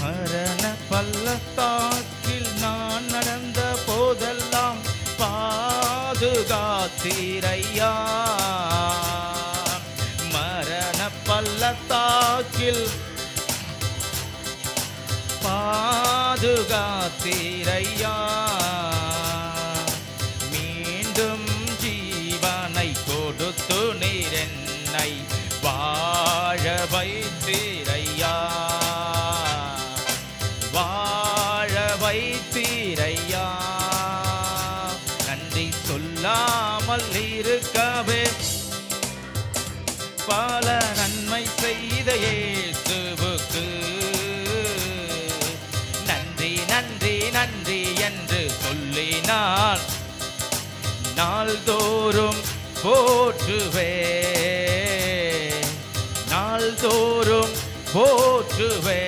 மரண பள்ளத்தாக்கில் நான் நடந்த போதெல்லாம் பாதுகாத்தீரையா. மரண பள்ளத்தாக்கில் பாதுகாத்தீரையா. மீண்டும் ஜீவனை கொடுத்து நீர் என்னை வாழ வைத்தீரையா. வாழ வைத்தீரையா. நன்றி சொல்லாமல் இருக்கவே பல நன்மை செய்த இயேசுவுக்கு நன்றி நன்றி நன்றி என்று சொல்லினான். நாள்தோறும் போற்றுவே, நாள்தோறும் போற்றுவே.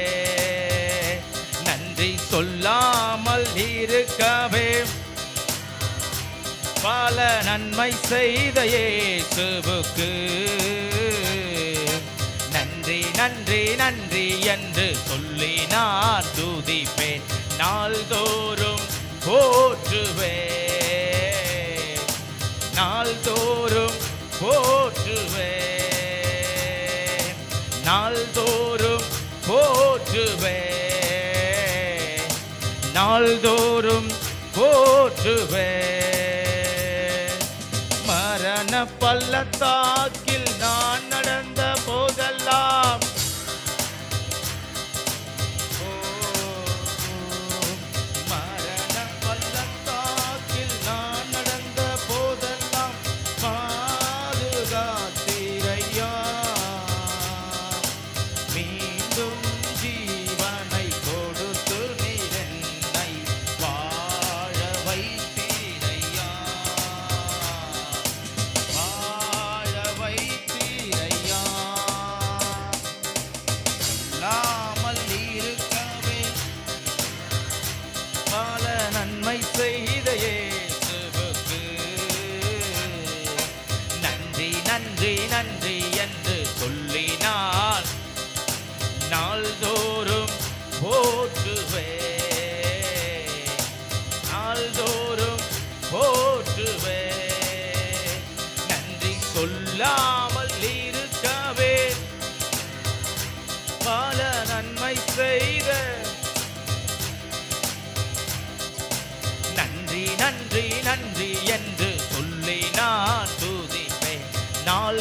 நன்றி சொல்லாமல் இருக்கவே பல நன்மை செய்த இயேசுவுக்கு நன்றி நன்றி நன்றி என்று சொல்லி நான் துதிப்பேன். நாள்தோறும் போற்றுவே, நாள்தோறும் போற்றுவே, நாள்தோறும் போற்றுவே, நாள்தோறும் போற்றுவே. மரண பள்ளத்தாக்கில் நான் நடந்த போதெல்லாம் மரண பள்ளத்தாக்கில் நான் நடந்த போதெல்லாம் பாதுகாத்தீரையா. மீண்டும் ஜீவனை கொடுத்து நீர் என்னை வாழ வைத்தீரையா. வாழ வைத்தீரையா. சொல்லாமல் இருக்கவே பல நன்மை செய்த இயேசுவுக்கு நன்றி நன்றி நன்றி என்று சொல்லினான். நாள்தோறும் போற்றுவே, நாள்தோறும் போற்றுவே. நன்றி சொல்லாமல் இருக்கவே பல நன்மை செய்த நன்றி நன்றி நன்றி என்று சொல்லி நான் துதிப்பேன். நாள்